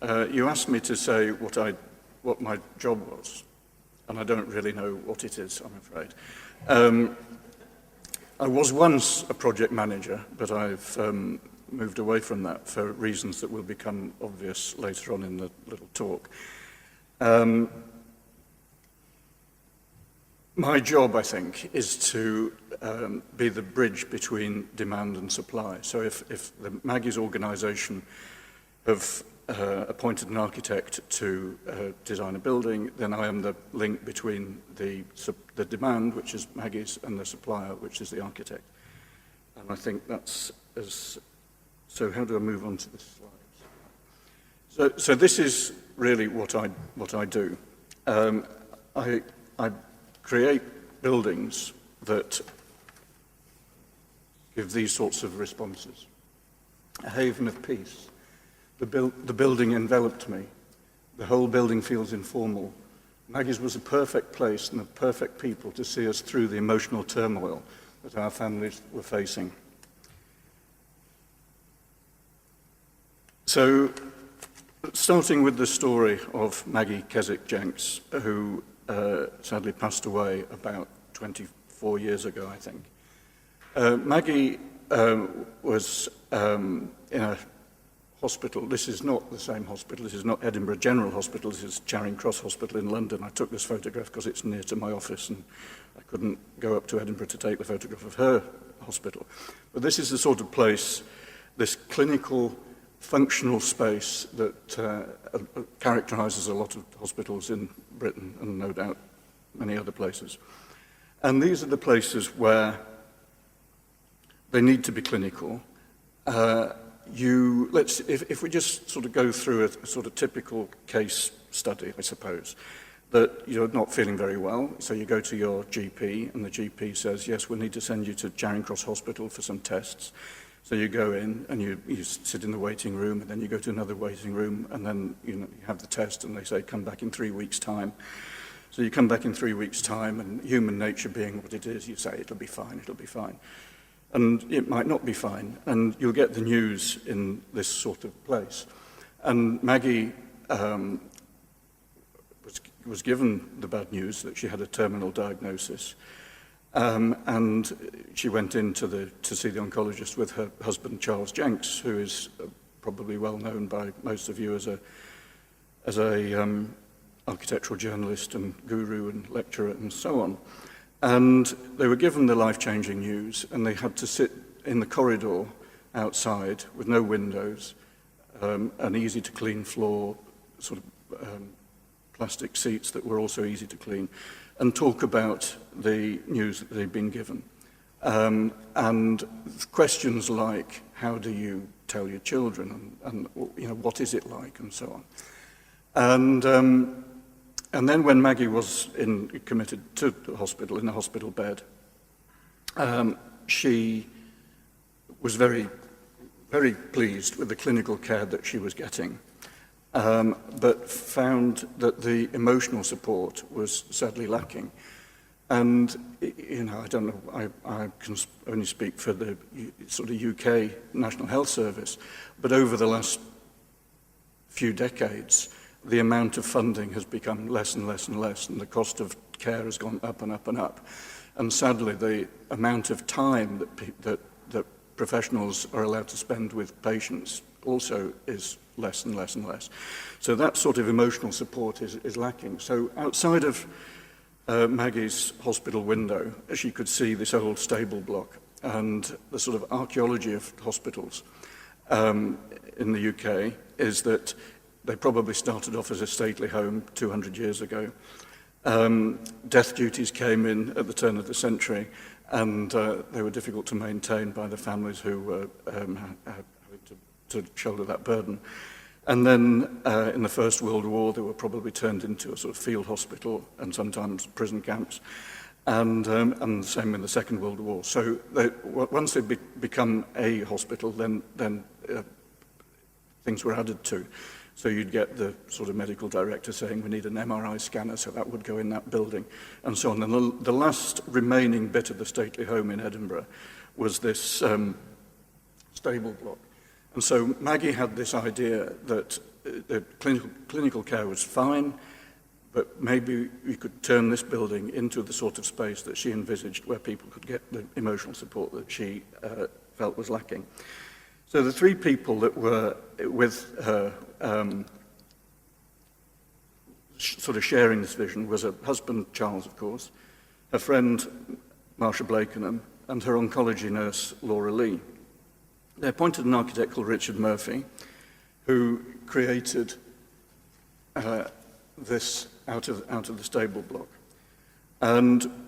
You asked me to say what my job was, and I don't really know what it is, I'm afraid. I was once a project manager, but I've moved away from that for reasons that will become obvious later on in the little talk. My job, I think, is to be the bridge between demand and supply. So if the Maggie's organisation have appointed an architect to design a building, then I am the link between the demand, which is Maggie's, and the supplier, which is the architect. And I think that's as... So how do I move on to the slides? So this is really what I do. I create buildings that give these sorts of responses. A haven of peace. The building enveloped me. The whole building feels informal. Maggie's was a perfect place and the perfect people to see us through the emotional turmoil that our families were facing. So, starting with the story of Maggie Keswick-Jenks, who sadly passed away about 24 years ago, I think. Maggie was in a hospital. This is not the same hospital. This is not Edinburgh General Hospital. This is Charing Cross Hospital in London. I took this photograph because it's near to my office and I couldn't go up to Edinburgh to take the photograph of her hospital. But this is the sort of place, this clinical, functional space that characterises a lot of hospitals in Britain and no doubt many other places. And these are the places where they need to be clinical. If we just sort of go through a sort of typical case study, I suppose, that you're not feeling very well, so you go to your GP, and the GP says, yes, we need to send you to Charing Cross Hospital for some tests. So you go in, and you sit in the waiting room, and then you go to another waiting room, and then you have the test, and they say, come back in 3 weeks' time. So you come back in 3 weeks' time, and human nature being what it is, you say, it'll be fine, it'll be fine. And it might not be fine, and you'll get the news in this sort of place. And Maggie was given the bad news that she had a terminal diagnosis, and she went in to see the oncologist with her husband, Charles Jenks, who is probably well known by most of you as a architectural journalist and guru and lecturer and so on. And they were given the life-changing news, and they had to sit in the corridor outside with no windows, an easy-to-clean floor, sort of plastic seats that were also easy to clean, and talk about the news that they'd been given. And questions like, how do you tell your children, and what is it like, and so on. And then when Maggie was committed to the hospital, in a hospital bed, she was very, very pleased with the clinical care that she was getting, but found that the emotional support was sadly lacking. And, I don't know, I can only speak for the sort of UK National Health Service, but over the last few decades, the amount of funding has become less and less and less, and the cost of care has gone up and up and up. And sadly, the amount of time that professionals are allowed to spend with patients also is less and less and less. So that sort of emotional support is lacking. So outside of Maggie's hospital window, she could see this old stable block and the sort of archaeology of hospitals in the UK is that they probably started off as a stately home 200 years ago. Death duties came in at the turn of the century, and they were difficult to maintain by the families who were having to shoulder that burden. And then in the First World War, they were probably turned into a sort of field hospital and sometimes prison camps, and the same in the Second World War. So once they become a hospital, then things were added to. So you'd get the sort of medical director saying, we need an MRI scanner, so that would go in that building, and so on. And the last remaining bit of the stately home in Edinburgh was this stable block. And so Maggie had this idea that the clinical care was fine, but maybe we could turn this building into the sort of space that she envisaged where people could get the emotional support that she felt was lacking. So the three people that were with her sort of sharing this vision was her husband, Charles, of course, her friend, Marsha Blakenham, and her oncology nurse, Laura Lee. They appointed an architect called Richard Murphy, who created this out of the stable block. And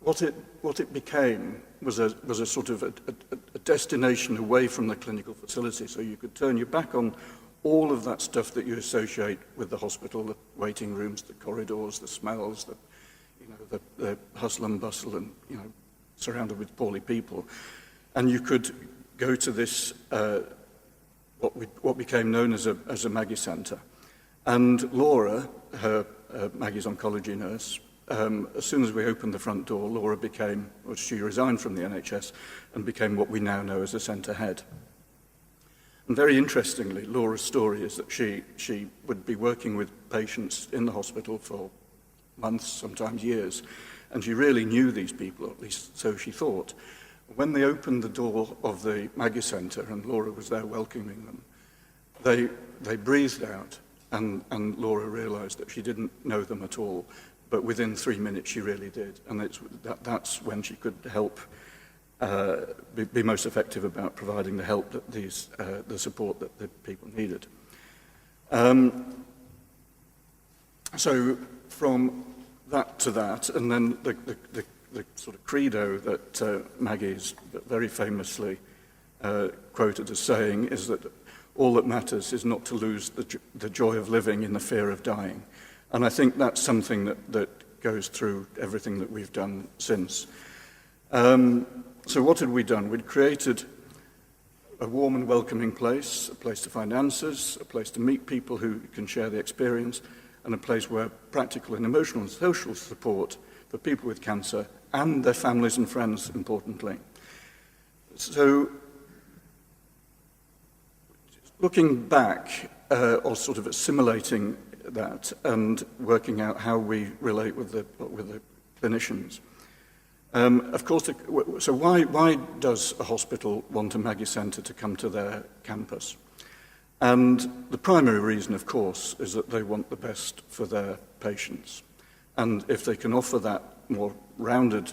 what it became was a sort of a destination away from the clinical facility, so you could turn your back on all of that stuff that you associate with the hospital, the waiting rooms, the corridors, the smells, the hustle and bustle, and surrounded with poorly people, and you could go to this what became known as a Maggie Centre. And Laura, Maggie's oncology nurse, as soon as we opened the front door, Laura she resigned from the NHS and became what we now know as a centre head. And very interestingly, Laura's story is that she would be working with patients in the hospital for months, sometimes years, and she really knew these people, at least so she thought. When they opened the door of the Maggie Centre and Laura was there welcoming them, they breathed out, and Laura realised that she didn't know them at all, but within 3 minutes she really did, and that's when she could help be most effective about providing the help that the support that the people needed. So from that to that, and then the sort of credo that Maggie's very famously quoted as saying is that all that matters is not to lose the joy of living in the fear of dying. And I think that's something that goes through everything that we've done since. So what had we done? We'd created a warm and welcoming place, a place to find answers, a place to meet people who can share the experience, and a place where practical and emotional and social support for people with cancer and their families and friends, importantly. So, looking back, or sort of assimilating that and working out how we relate with the clinicians. Of course, so why does a hospital want a Maggie Centre to come to their campus? And the primary reason, of course, is that they want the best for their patients. And if they can offer that more rounded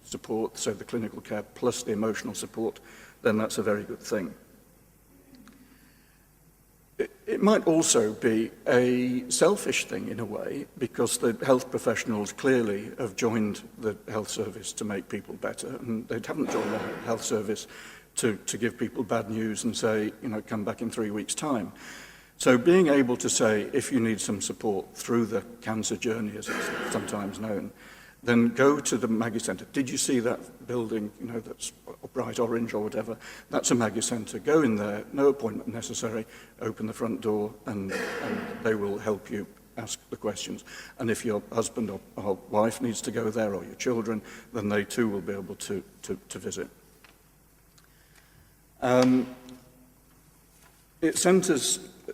support, so the clinical care plus the emotional support, then that's a very good thing. It might also be a selfish thing in a way, because the health professionals clearly have joined the health service to make people better, and they haven't joined the health service to give people bad news and say, come back in 3 weeks' time. So being able to say, if you need some support through the cancer journey, as it's sometimes known, then go to the Maggie Centre. Did you see that building, that's bright orange or whatever? That's a Maggie Centre. Go in there, no appointment necessary, open the front door, and they will help you ask the questions. And if your husband or wife needs to go there, or your children, then they too will be able to visit.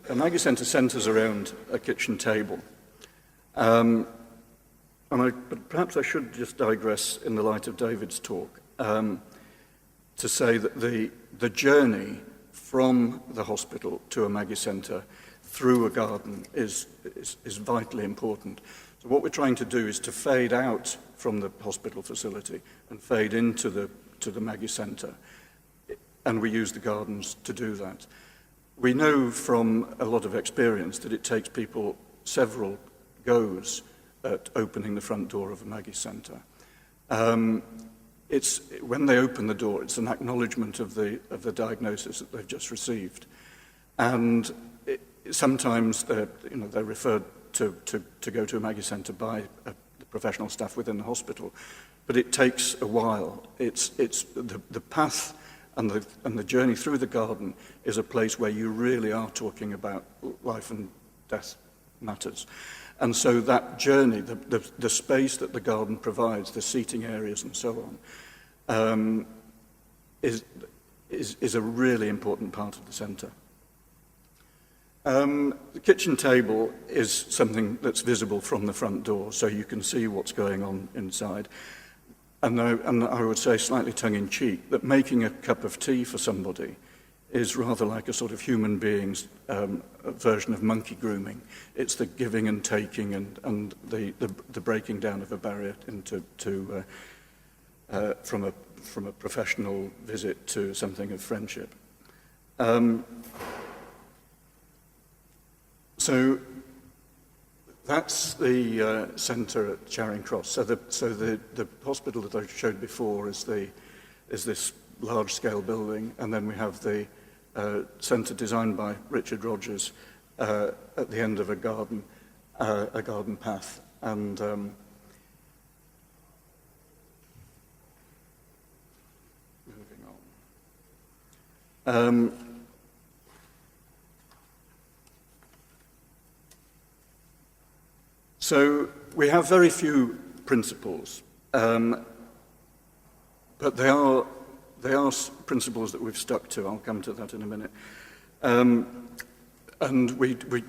A Maggie Centre centres around a kitchen table. But perhaps I should just digress in the light of David's talk to say that the journey from the hospital to a Maggie Centre through a garden is vitally important. So what we're trying to do is to fade out from the hospital facility and fade into the Maggie Centre, and we use the gardens to do that. We know from a lot of experience that it takes people several goes at opening the front door of a Maggie Centre. When they open the door, it's an acknowledgement of the diagnosis that they've just received, and sometimes they're referred to go to a Maggie Centre by the professional staff within the hospital, but it takes a while. It's the path and the journey through the garden is a place where you really are talking about life and death matters. And so that journey, the space that the garden provides, the seating areas and so on, is a really important part of the centre. The kitchen table is something that's visible from the front door, so you can see what's going on inside. And I would say, slightly tongue-in-cheek, that making a cup of tea for somebody is rather like a sort of human being's version of monkey grooming. It's the giving and taking and the breaking down of a barrier from a professional visit to something of friendship. So that's the centre at Charing Cross. So the hospital that I showed before is this large-scale building, and then we have the centre designed by Richard Rogers at the end of a garden path. And moving on. So we have very few principles, but they are principles that we've stuck to. I'll come to that in a minute. And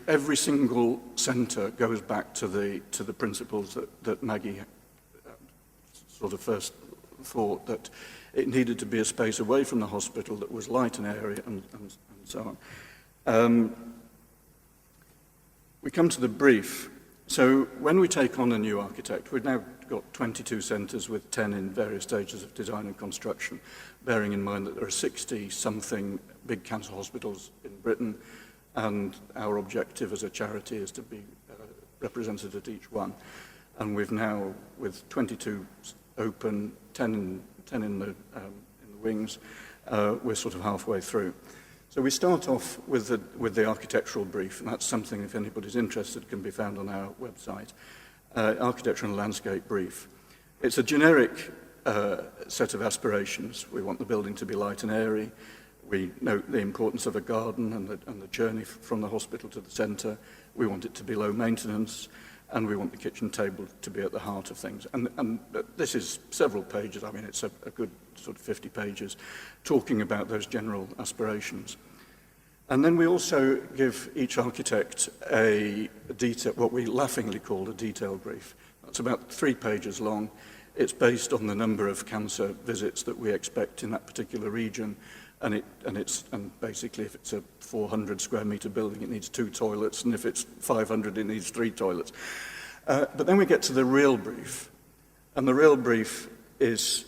every single centre goes back to the principles that Maggie sort of first thought, that it needed to be a space away from the hospital that was light and airy and so on. We come to the brief. So when we take on a new architect, we've now got 22 centres with 10 in various stages of design and construction, bearing in mind that there are 60-something big cancer hospitals in Britain, and our objective as a charity is to be represented at each one. And we've now, with 22 open, 10 in the wings, we're sort of halfway through. So we start off with the architectural brief, and that's something, if anybody's interested, can be found on our website. Architecture and landscape brief. It's a generic set of aspirations. We want the building to be light and airy. We note the importance of a garden and the journey from the hospital to the centre. We want it to be low maintenance, and we want the kitchen table to be at the heart of things. And this is several pages. I mean, it's a good sort of 50 pages talking about those general aspirations. And then we also give each architect what we laughingly call a detail brief. That's about 3 pages long. It's based on the number of cancer visits that we expect in that particular region. And basically, if it's a 400 square metre building, it needs 2 toilets, and if it's 500, it needs 3 toilets. But then we get to the real brief, and the real brief is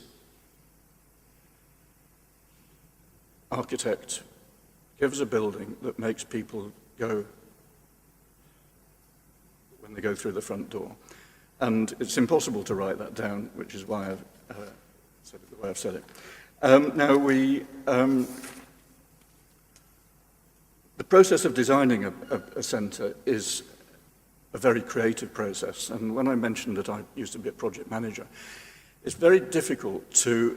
architect gives a building that makes people go when they go through the front door. And it's impossible to write that down, which is why I've said it the way I've said it. The process of designing a centre is a very creative process. And when I mentioned that I used to be a project manager, it's very difficult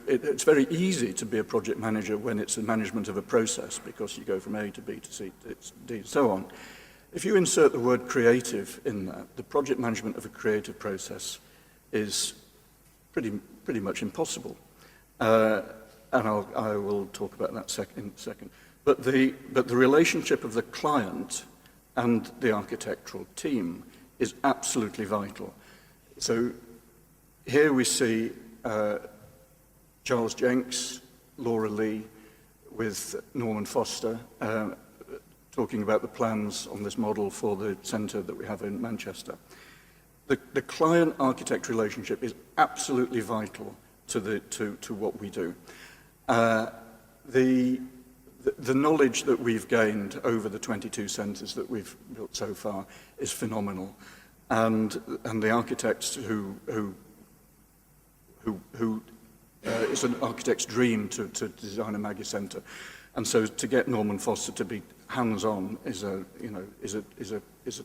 it's very easy to be a project manager when it's a management of a process, because you go from A to B to C to D and so on. If you insert the word creative in that, the project management of a creative process is pretty much impossible. And I will talk about that in a second. But the relationship of the client and the architectural team is absolutely vital. So here we see Charles Jenks, Laura Lee, with Norman Foster, talking about the plans on this model for the centre that we have in Manchester. The client-architect relationship is absolutely vital to what we do. The knowledge that we've gained over the 22 centres that we've built so far is phenomenal, and the architects who it's an architect's dream to design a Maggie Centre, and so to get Norman Foster to be hands-on is a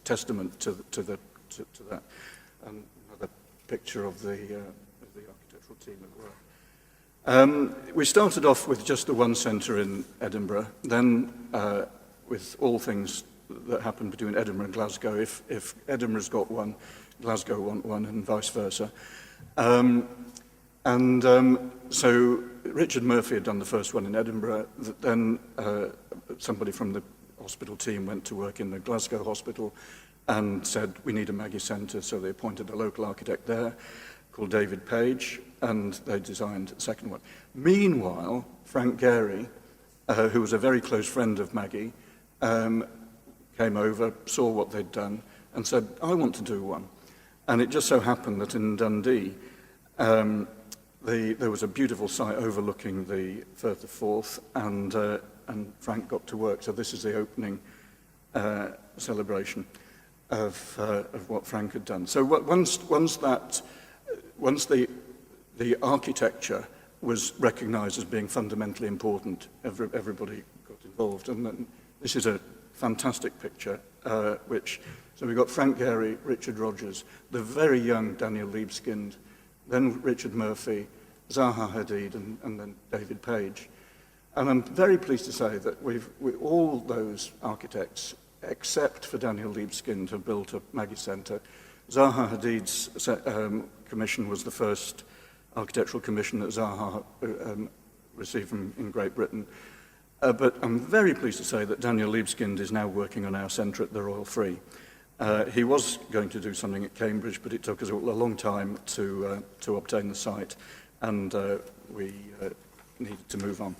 testament to that. And another picture of the architectural team at work. We started off with just the one centre in Edinburgh, then with all things that happen between Edinburgh and Glasgow. If Edinburgh's got one, Glasgow want one, and vice versa. So Richard Murphy had done the first one in Edinburgh, then somebody from the hospital team went to work in the Glasgow hospital and said, we need a Maggie Centre, so they appointed a local architect there called David Page, and they designed a second one. Meanwhile, Frank Gehry, who was a very close friend of Maggie, came over, saw what they'd done, and said, I want to do one. And it just so happened that in Dundee, there was a beautiful site overlooking the Firth of Forth, and Frank got to work. So this is the opening celebration of what Frank had done. So once the architecture was recognised as being fundamentally important, everybody got involved. And then this is a fantastic picture, so we've got Frank Gehry, Richard Rogers, the very young Daniel Libeskind, then Richard Murphy, Zaha Hadid, and then David Page. And I'm very pleased to say that all those architects, except for Daniel Libeskind, have built a Maggie Centre. Zaha Hadid's commission was the first architectural commission that Zaha received in Great Britain. But I'm very pleased to say that Daniel Libeskind is now working on our centre at the Royal Free. He was going to do something at Cambridge, but it took us a long time to obtain the site, and we needed to move on.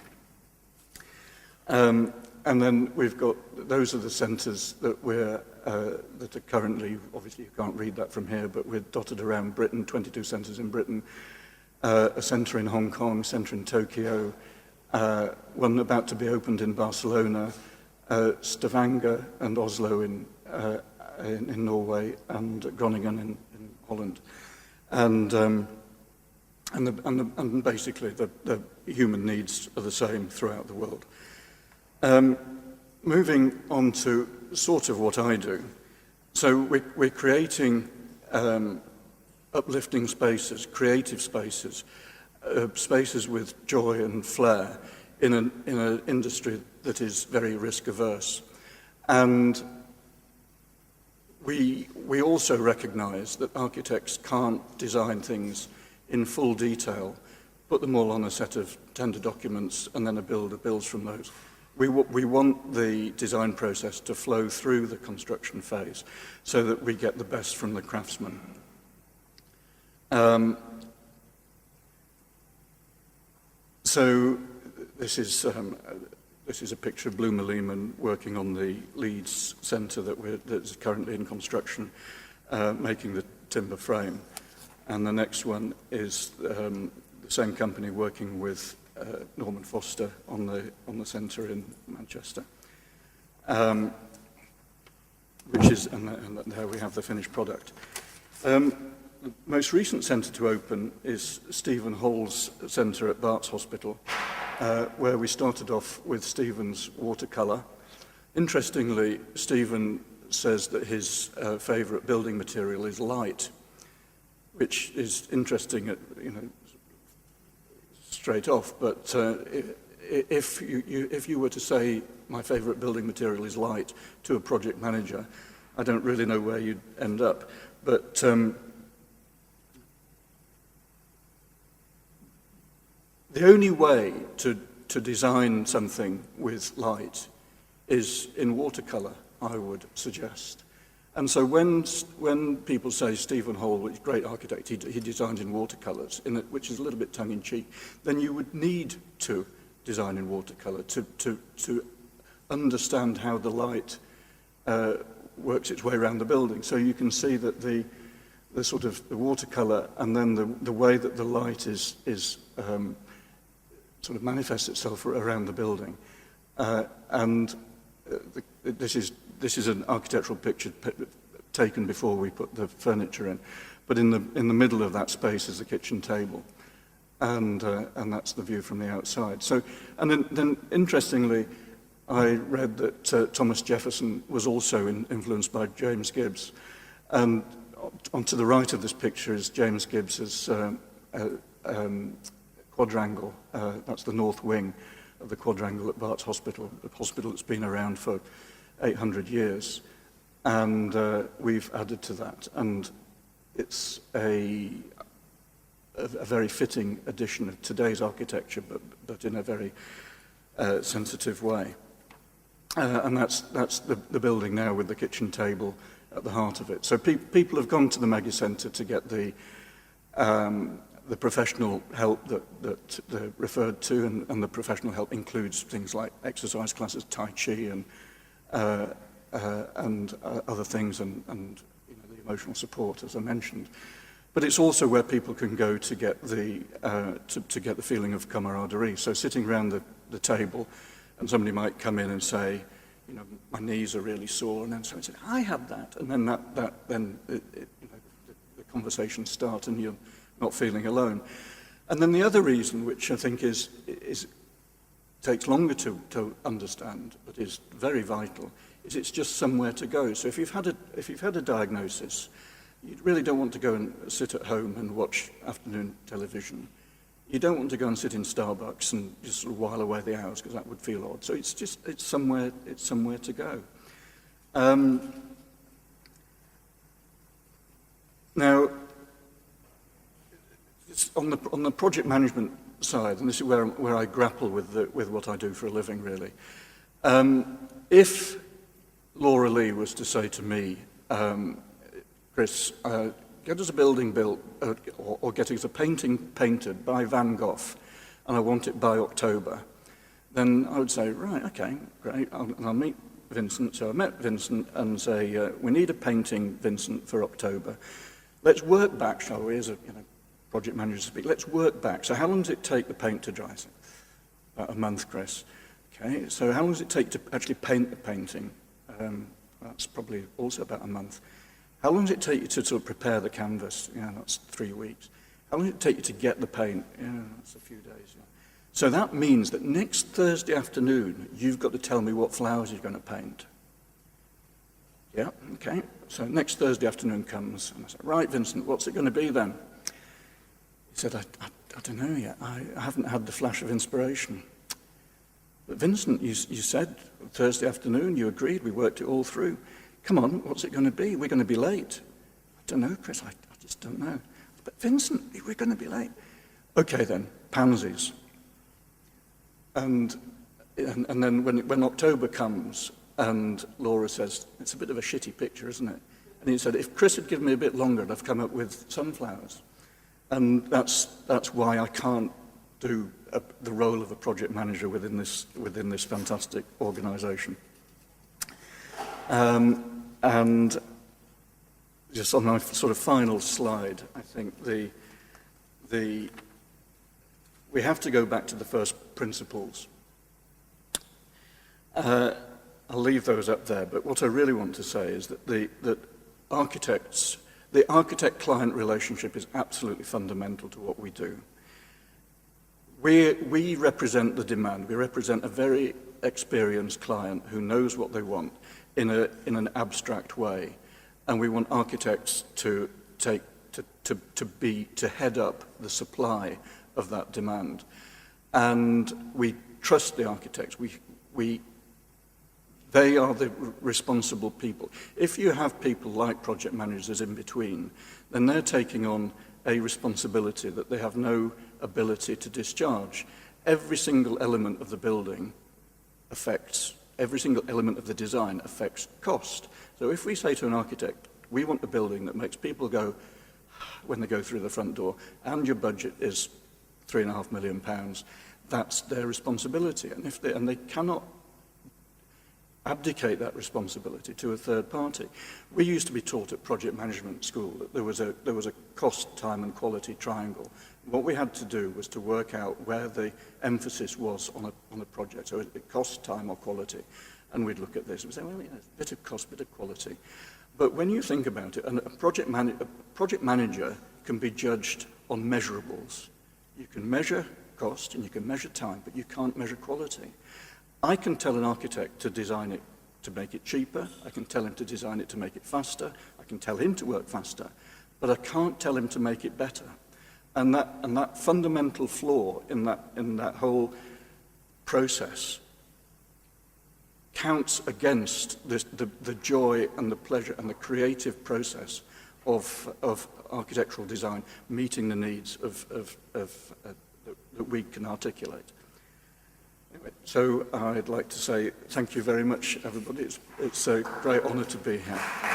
And then we've got, those are the centres that that are currently, obviously you can't read that from here, but we're dotted around Britain, 22 centres in Britain, a centre in Hong Kong, centre in Tokyo, one about to be opened in Barcelona, Stavanger and Oslo in Norway, and Groningen in Holland. And basically the human needs are the same throughout the world. Moving on to sort of what I do. So we're creating uplifting spaces, creative spaces, spaces with joy and flair in an industry that is very risk averse. And we also recognize that architects can't design things in full detail, put them all on a set of tender documents, and then a builder builds from those. We want the design process to flow through the construction phase so that we get the best from the craftsman. So this is a picture of Bloomer Lehman working on the Leeds Centre that's currently in construction, making the timber frame. And the next one is the same company working with Norman Foster on the centre in Manchester, which is, and there we have the finished product. The most recent centre to open is Stephen Hall's centre at Barts Hospital, where we started off with Stephen's watercolour. Interestingly, Stephen says that his favourite building material is light, which is interesting, straight off, but if you were to say my favourite building material is light to a project manager, I don't really know where you'd end up. But the only way to design something with light is in watercolour, I would suggest. And so when people say Stephen Hall, which is a great architect, he designed in watercolours, which is a little bit tongue-in-cheek, then you would need to design in watercolour to understand how the light works its way around the building. So you can see that the sort of the watercolour and then the way that the light is sort of manifests itself around the building. This is an architectural picture taken before we put the furniture in, but in the middle of that space is the kitchen table, and that's the view from the outside. So, and then interestingly, I read that Thomas Jefferson was also influenced by James Gibbs, and on to the right of this picture is James Gibbs's quadrangle. That's the north wing of the quadrangle at Barts Hospital, a hospital that's been around for 800 years, and we've added to that, and it's a very fitting addition of today's architecture, but in a very sensitive way. and that's the building now with the kitchen table at the heart of it. So people have gone to the Maggie Centre to get the professional help that they're referred to, and the professional help includes things like exercise classes, Tai Chi, and other things, and you know, the emotional support, as I mentioned. But it's also where people can go to get the feeling of camaraderie. So sitting around the table, and somebody might come in and say, you know, my knees are really sore, and then someone said, I have that, and then you know, the conversations start, and you're not feeling alone. And then the other reason, which I think is takes longer to understand, but is very vital, is it's just somewhere to go. So if you've had a diagnosis, you really don't want to go and sit at home and watch afternoon television. You don't want to go and sit in Starbucks and just sort of while away the hours, because that would feel odd. So it's somewhere to go. Now, on the project management side, and this is where I grapple with what I do for a living, really. If Laura Lee was to say to me, Chris, get us a building built, or get us a painting painted by Van Gogh, and I want it by October, then I would say, right, okay, great, I'll meet Vincent. So I met Vincent and say, we need a painting, Vincent, for October. Let's work back, shall we, as a project manager to speak. Let's work back. So how long does it take the paint to dry? About a month, Chris. Okay, so how long does it take to actually paint the painting? That's probably also about a month. How long does it take you to sort of prepare the canvas? Yeah, that's 3 weeks. How long does it take you to get the paint? Yeah, that's a few days. Yeah. So that means that next Thursday afternoon, you've got to tell me what flowers you're going to paint. Yeah, okay. So next Thursday afternoon comes, and I said, right, Vincent, what's it going to be then? He said, I don't know yet. I haven't had the flash of inspiration. But Vincent, you said Thursday afternoon, you agreed, we worked it all through. Come on, what's it going to be? We're going to be late. I don't know, Chris, I just don't know. But Vincent, we're going to be late. Okay then, pansies. And then when October comes, and Laura says, it's a bit of a shitty picture, isn't it? And he said, if Chris had given me a bit longer, I'd have come up with sunflowers. And that's why I can't do the role of a project manager within this fantastic organisation. And just on my sort of final slide, I think we have to go back to the first principles. I'll leave those up there, but what I really want to say is that the architect-client relationship is absolutely fundamental to what we do. We represent the demand. We represent a very experienced client who knows what they want in an abstract way, and we want architects to head up the supply of that demand. And we trust the architects. They are the responsible people. If you have people like project managers in between, then they're taking on a responsibility that they have no ability to discharge. Every single element of the building every single element of the design affects cost. So if we say to an architect, we want a building that makes people go, when they go through the front door, and your budget is £3.5 million, that's their responsibility. And they cannot abdicate that responsibility to a third party. We used to be taught at project management school that there was a cost, time and quality triangle. What we had to do was to work out where the emphasis was on a project. So it cost, time or quality. And we'd look at this and say, well, yeah, a bit of cost, bit of quality. But when you think about it, a project manager can be judged on measurables. You can measure cost and you can measure time, but you can't measure quality. I can tell an architect to design it to make it cheaper. I can tell him to design it to make it faster. I can tell him to work faster, but I can't tell him to make it better. And that fundamental flaw in that whole process counts against the joy and the pleasure and the creative process of architectural design meeting the needs that we can articulate. So I'd like to say thank you very much, everybody. It's a great honour to be here.